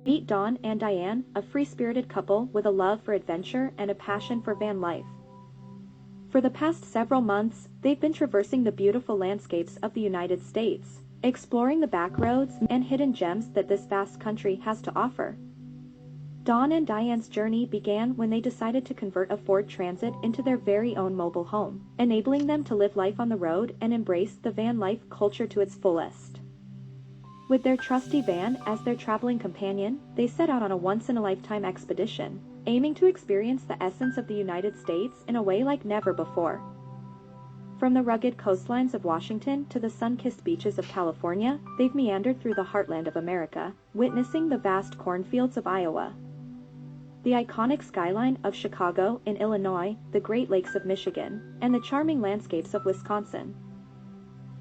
Meet Dawn and Diane, a free-spirited couple with a love for adventure and a passion for van life. For the past several months, they've been traversing the beautiful landscapes of the United States, exploring the back roads and hidden gems that this vast country has to offer. Dawn and Diane's journey began when they decided to convert a Ford Transit into their very own mobile home, enabling them to live life on the road and embrace the van life culture to its fullest. With their trusty van as their traveling companion, they set out on a once-in-a-lifetime expedition, aiming to experience the essence of the United States in a way like never before. From the rugged coastlines of Washington to the sun-kissed beaches of California, they've meandered through the heartland of America, witnessing the vast cornfields of Iowa, the iconic skyline of Chicago in Illinois, the Great Lakes of Michigan, and the charming landscapes of Wisconsin.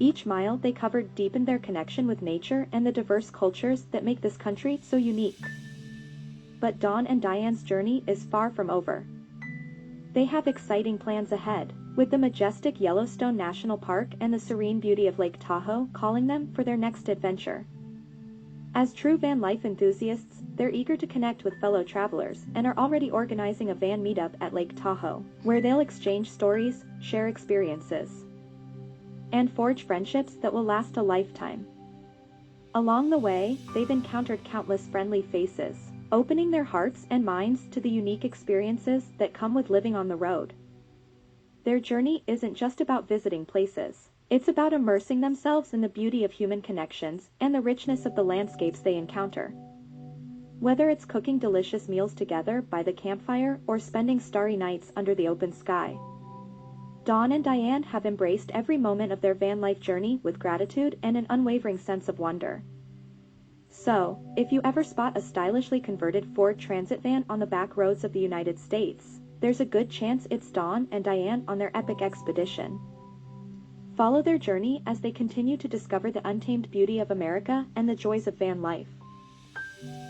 Each mile they covered deepened their connection with nature and the diverse cultures that make this country so unique. But Dawn and Diane's journey is far from over. They have exciting plans ahead, with the majestic Yellowstone National Park and the serene beauty of Lake Tahoe calling them for their next adventure. As true van life enthusiasts, they're eager to connect with fellow travelers and are already organizing a van meetup at Lake Tahoe, where they'll exchange stories, share experiences, and forge friendships that will last a lifetime. Along the way, they've encountered countless friendly faces, opening their hearts and minds to the unique experiences that come with living on the road. Their journey isn't just about visiting places. It's about immersing themselves in the beauty of human connections and the richness of the landscapes they encounter. Whether it's cooking delicious meals together by the campfire or spending starry nights under the open sky, Dawn and Diane have embraced every moment of their van life journey with gratitude and an unwavering sense of wonder. So, if you ever spot a stylishly converted Ford Transit van on the back roads of the United States, there's a good chance it's Dawn and Diane on their epic expedition. Follow their journey as they continue to discover the untamed beauty of America and the joys of van life.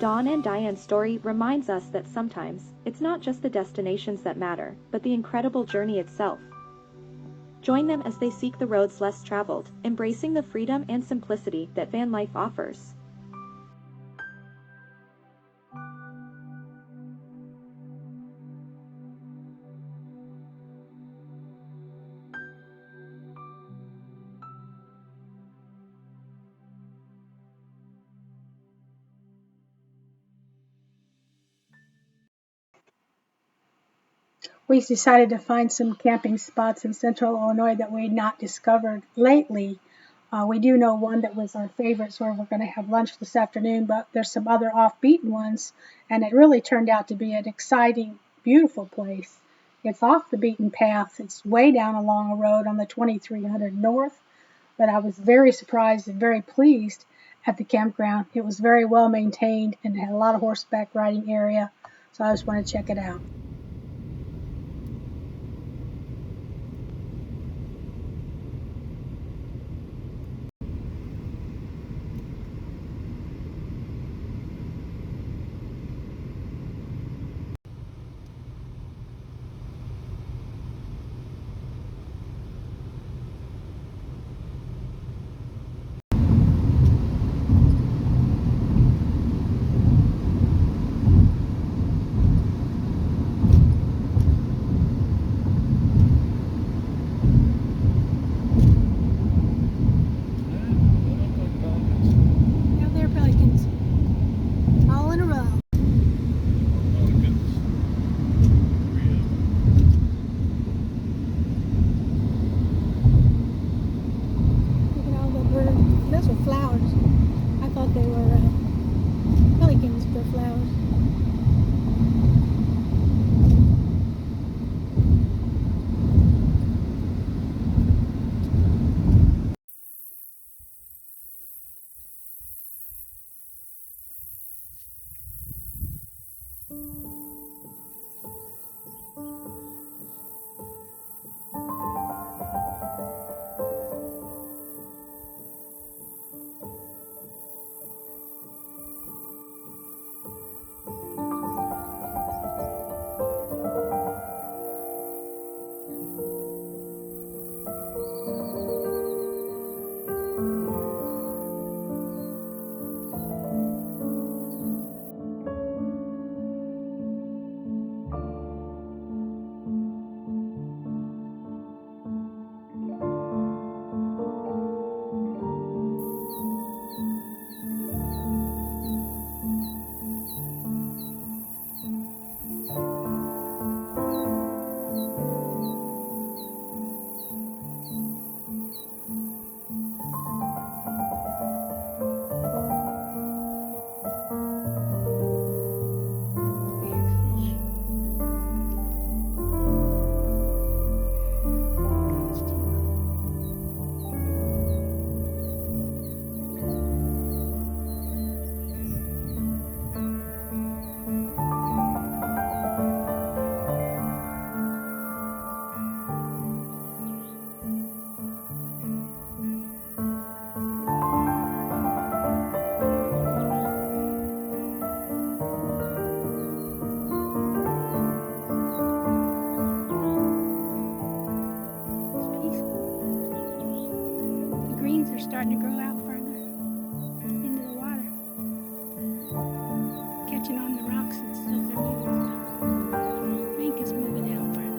Dawn and Diane's story reminds us that sometimes, it's not just the destinations that matter, but the incredible journey itself. Join them as they seek the roads less traveled, embracing the freedom and simplicity that van life offers. We decided to find some camping spots in central Illinois that we had not discovered lately. We do know one that was our favorite, so we're going to have lunch this afternoon, but there's some other off-beaten ones, and it really turned out to be an exciting, beautiful place. It's off the beaten path. It's way down along a road on the 2300 North, but I was very surprised and very pleased at the campground. It was very well maintained and had a lot of horseback riding area, so I just want to check it out. to grow out further into the water, catching on the rocks and stuff. They're moving. I think it's moving out further.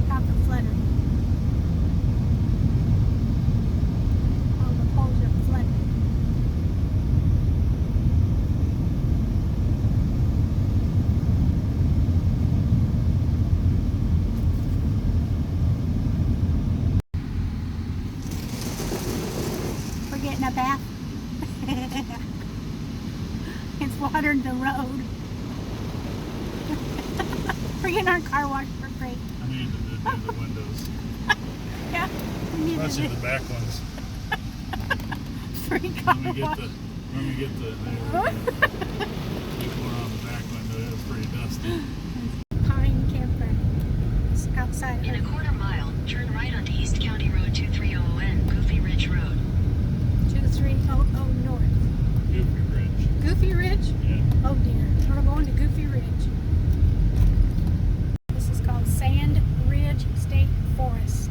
Got the fluttering. All the poles are fluttering. We're getting a bath. It's watered the road. We're getting our car washed for free. I need to do the windows. Yeah. We need to Especially do the back ones. free car When we wash. get the keep one on the back window, it was pretty dusty. Pine campground. It's outside of In a it. quarter mile, turn right onto East County Road 230N, Goofy Ridge Road. 2300 north. Goofy Ridge. Goofy Ridge? Yeah. Oh dear. We're going to Goofy Ridge. This is called Sand Ridge State Forest.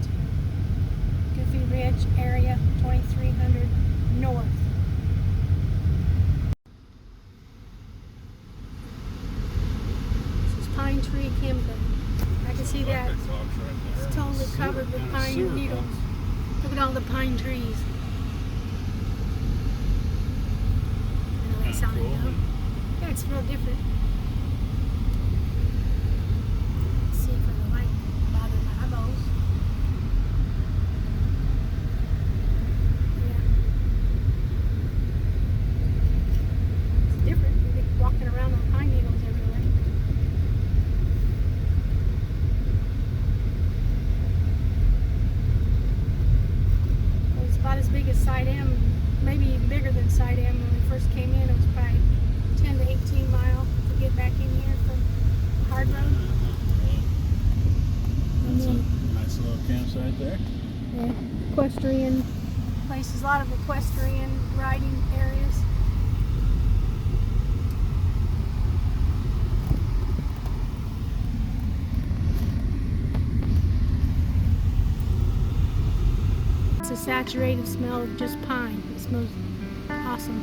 Goofy Ridge area, 2300 north. This is Pine Tree Campground. I can see that. Electric box right there. It's totally covered with And a pine sewer needles. box. Look at all the pine trees. I know that Kinda sounded cool, dumb. Yeah, it's real different. Let's see if the light bother my eyeballs. Yeah. It's different. You're walking around on pine needles everywhere. Well, it's about as big as Side M, maybe even bigger than Side M. When we first came in, it was probably 10 to 18 mile to get back in here from the hard road. That's a nice little campsite there. Yeah, equestrian places, a lot of equestrian riding areas. It's a saturated smell of just pine. It smells Awesome.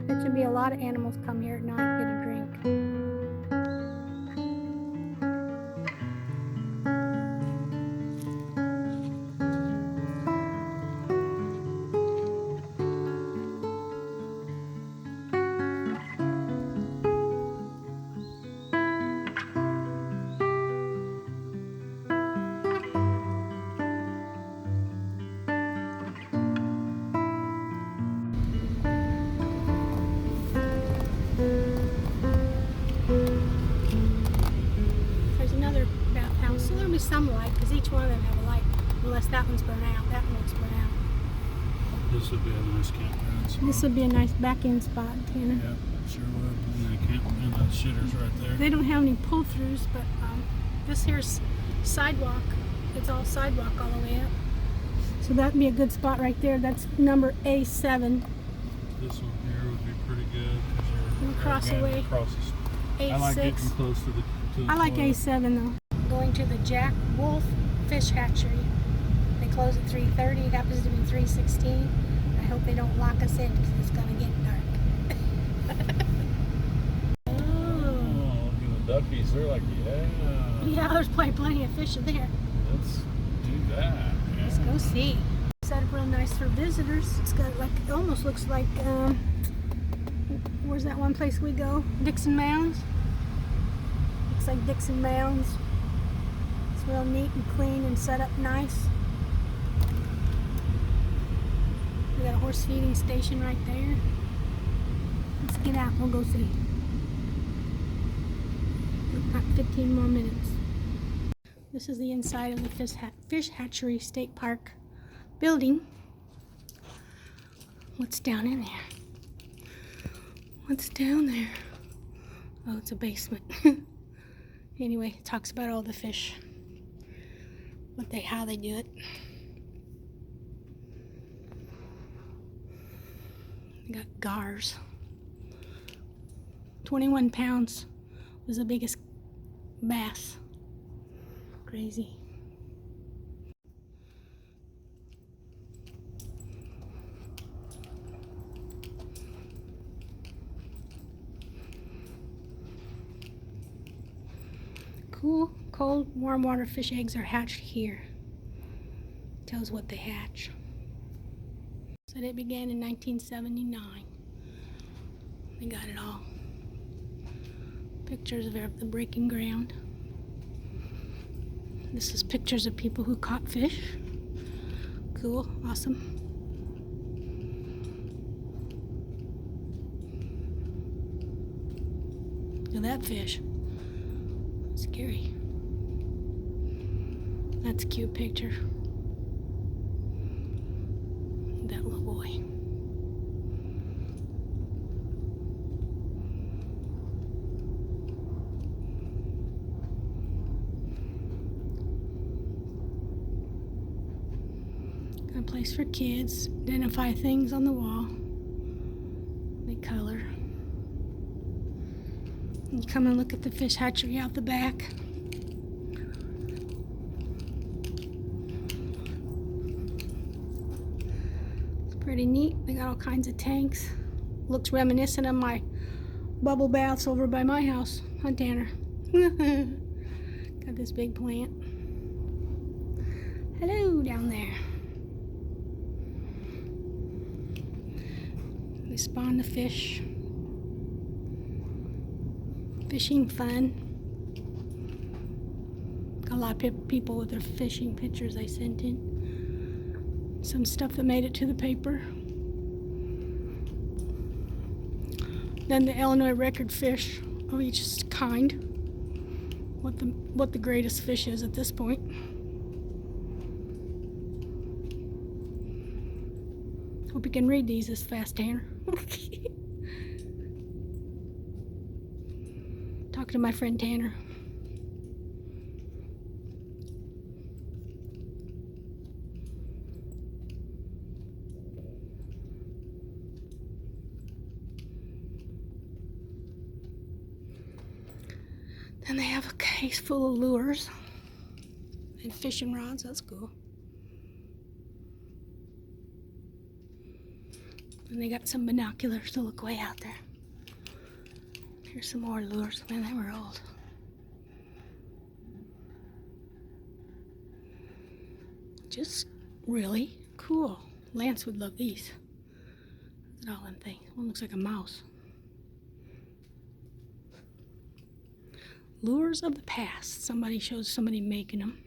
There should be a lot of animals come here at night, get a drink. There's another bathhouse, so there'll be some light because each one of them have a light, unless that one's burnt out. That one's burnt out. This would be a nice campground spot. This would be a nice back-end spot, Tanner. Yeah, sure would. And the shitter's right there. They don't have any pull-throughs, but this here's sidewalk. It's all sidewalk all the way up. So that'd be a good spot right there. That's number A7. This one here would be pretty good because We'll cross away. I like getting A6. close to the I like toilet. A7 though. Going to the Jack Wolf Fish Hatchery. They close at 3:30. It happens to be 3:16. I hope they don't lock us in because it's gonna get dark. Oh, look at the duckies. They're like, yeah. Yeah, there's plenty of fish in there. Let's do that. Let's go see. Set up real nice for visitors. It's got like, it almost looks like, where's that one place we go? Dixon Mounds. Looks like Dixon Mounds. It's real neat and clean and set up nice. We got a horse feeding station right there. Let's get out. We'll go see. We've got 15 more minutes. This is the inside of the Fish Hatchery State Park building. What's down in there? What's down there? Oh, it's a basement. Anyway, it talks about all the fish. How they do it. They got gars. 21 pounds was the biggest bass. Crazy. Cool, cold, warm water fish eggs are hatched here. Tells what they hatch. Said it began in 1979. They got it all. Pictures of the breaking ground. This is pictures of people who caught fish. Cool, awesome. Look at that fish. Scary. That's a cute picture. That little boy. Got a place for kids. Identify things on the wall. They color. You come and look at the fish hatchery out the back. It's pretty neat. They got all kinds of tanks. Looks reminiscent of my bubble baths over by my house on Tanner. Got this big plant. Hello down there. They spawn the fish. Fishing fun. Got a lot of people with their fishing pictures I sent in. Some stuff that made it to the paper. Then the Illinois record fish of each kind. What the greatest fish is at this point. Hope you can read these this fast, Tanner. Talk to my friend Tanner. Then they have a case full of lures and fishing rods. That's cool. And they got some binoculars to look way out there. Here's some more lures. Man, they were old. Just really cool. Lance would love these. Look at all them things. One looks like a mouse. Lures of the past. Somebody shows somebody making them.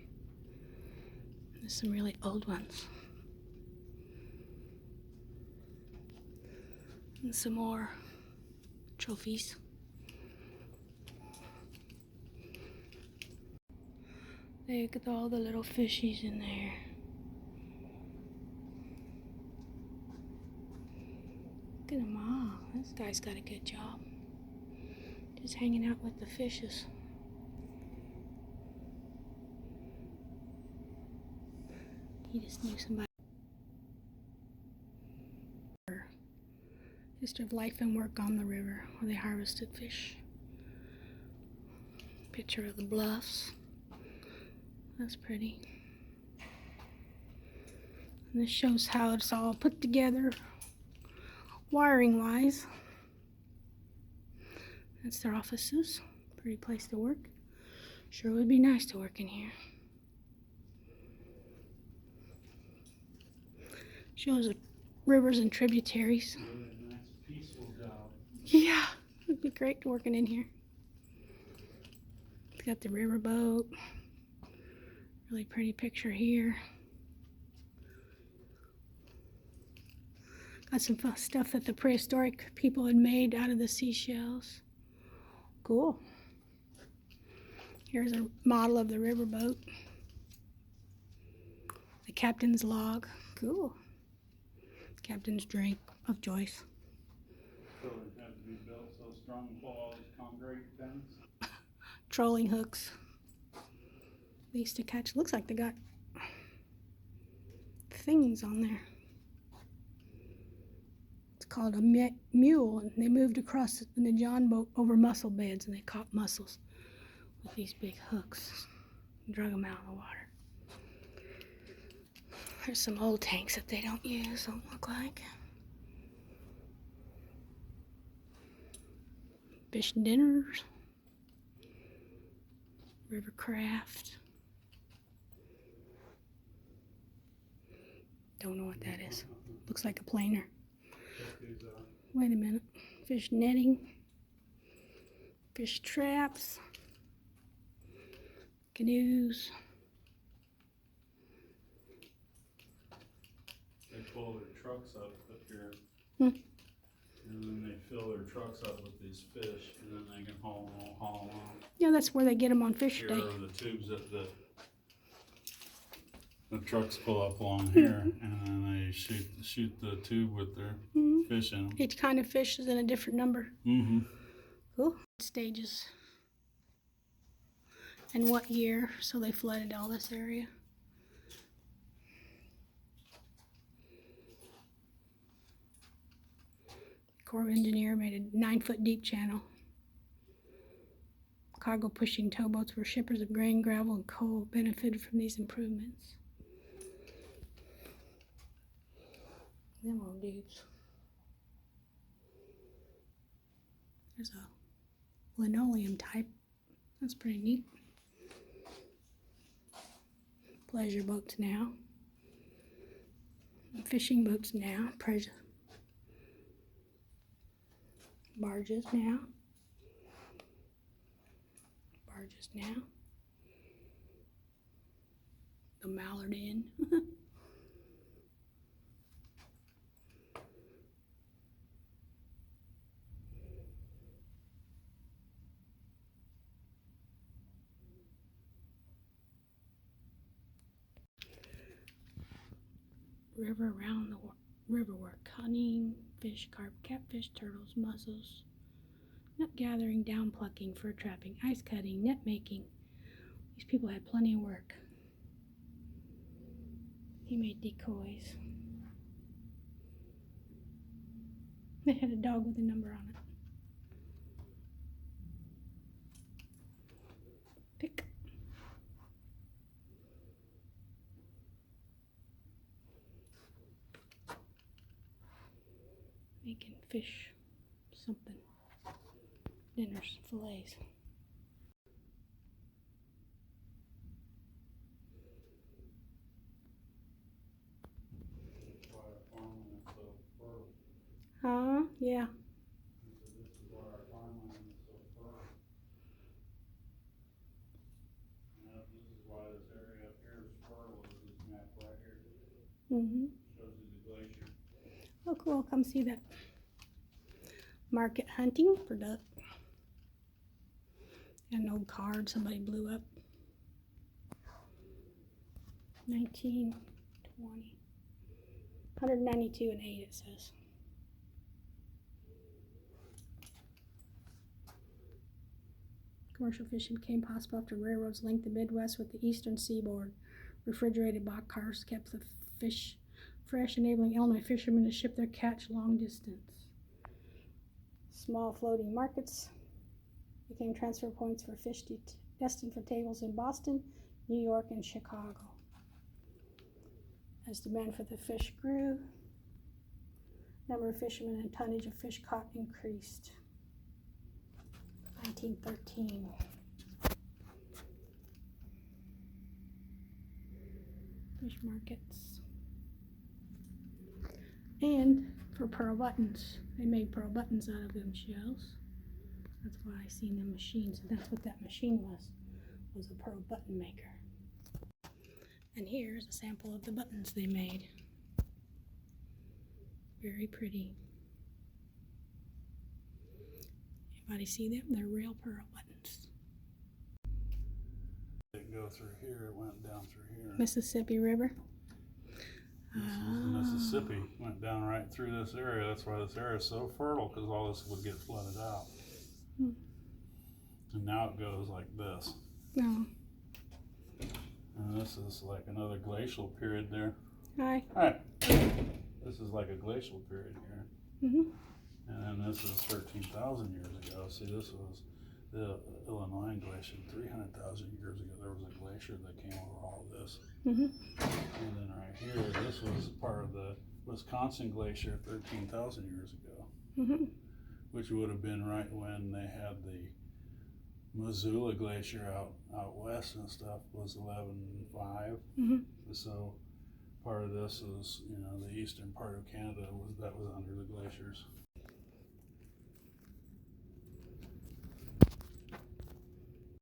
There's some really old ones. And some more trophies. Look at all the little fishies in there. Look at them all. This guy's got a good job. Just hanging out with the fishes. He just knew somebody. History of life and work on the river where they harvested fish. Picture of the bluffs. That's pretty. And this shows how it's all put together wiring wise. That's their offices. Pretty place to work. Sure would be nice to work in here. Shows the rivers and tributaries. Really nice, peaceful job. Yeah, it'd be great working in here. It's got the riverboat. Really pretty picture here. Got some fun stuff that the prehistoric people had made out of the seashells. Cool. Here's a model of the riverboat. The captain's log. Cool. Captain's drink of Joyce. So it had to be built so strong to pull all these concrete things. Trolling hooks. They used to catch. Looks like they got things on there. It's called a mule, and they moved across in the John boat over mussel beds, and they caught mussels with these big hooks and drug them out of the water. There's some old tanks that they don't use, don't look like. Fish dinners. River craft. Don't know what that is. Looks like a planer. Wait a minute. Fish netting. Fish traps. Canoes. They pull their trucks up here, Hmm. and then they fill their trucks up with these fish, and then they can haul them on. Yeah, that's where they get them on fish Here day. are the tubes that the trucks pull up along here, and then they shoot the tube with their fish in them. Each kind of fish is in a different number. Mm-hmm. Cool. Stages. And what year? So they flooded all this area. Corps of Engineer made a 9-foot deep channel. Cargo pushing towboats were shippers of grain, gravel, and coal benefited from these improvements. Them old dudes. There's a linoleum type. That's pretty neat. Pleasure boats now. Fishing boats now. Barges now. Barges now. The Mallard Inn. river, around the river work, hunting, fish, carp, catfish, turtles, mussels, nut gathering, down plucking, fur trapping, ice cutting, net making. These people had plenty of work. He made decoys. They had a dog with a number on it. Pick. Making fish something. Dinners, fillets. Yeah. This is why our farmland is so fertile. And this is why this area up here is fertile, is this map right here. Shows you the glacier. Oh, cool. Come see that. Market hunting for duck. An old card somebody blew up. 1920. 192 and 8 it says. Commercial fishing became possible after railroads linked the Midwest with the eastern seaboard. Refrigerated boxcars kept the fish fresh, enabling Illinois fishermen to ship their catch long distance. Small floating markets became transfer points for fish destined for tables in Boston, New York, and Chicago. As demand for the fish grew, number of fishermen and tonnage of fish caught increased. 1913. Fish markets. And for pearl buttons. They made pearl buttons out of them shells. That's why I seen the machines, and that's what that machine was a pearl button maker. And here's a sample of the buttons they made. Very pretty. Anybody see them? They're real pearl buttons. It didn't go through here, it went down through here. Mississippi River. This is Mississippi, went down right through this area. That's why this area is so fertile, because all this would get flooded out. And now it goes like this. No. And this is like another glacial period there. Hi. Hi. This is like a glacial period here. And then this is 13,000 years ago. See, this was the Illinois Glacier 300,000 years ago. There was a glacier that came over all this. And then right here, this was part of the Wisconsin Glacier 13,000 years ago. Which would have been right when they had the Missoula Glacier out west and stuff, was 11.5. So part of this is, you know, the eastern part of Canada was under the glaciers.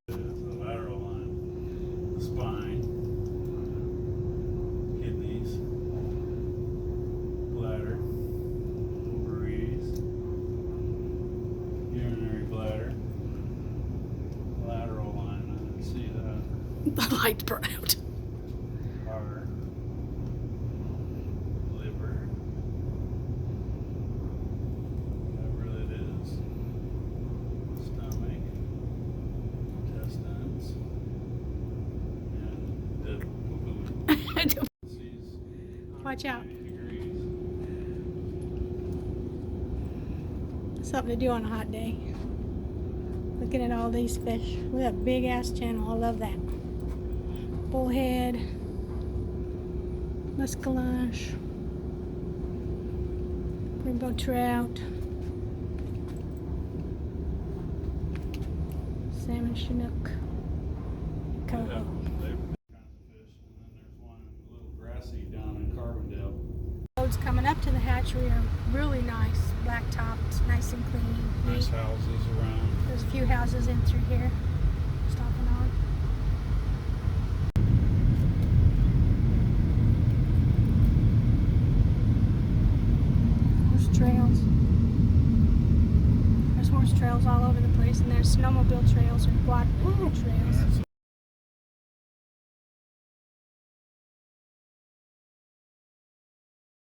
The lateral line, the spine, kidneys, bladder, ovaries, urinary bladder, lateral line. I didn't see that. The lights burn out. Heart, liver, whatever it is, stomach, intestines, and the poo-poo. Watch out. 90 degrees. Something to do on a hot day. Looking at all these fish. Look at that big ass channel. I love that. Bullhead, muscalonge, rainbow trout, salmon chinook, coho. Kinds of fish, and then there's one a little grassy down in Carbondale. Roads coming up to the hatchery are really nice. Black topped, nice and clean. Nice Neat. houses around. There's a few houses in through here. Stopping on. There's trails. There's horse trails all over the place, and there's snowmobile trails or quad trails.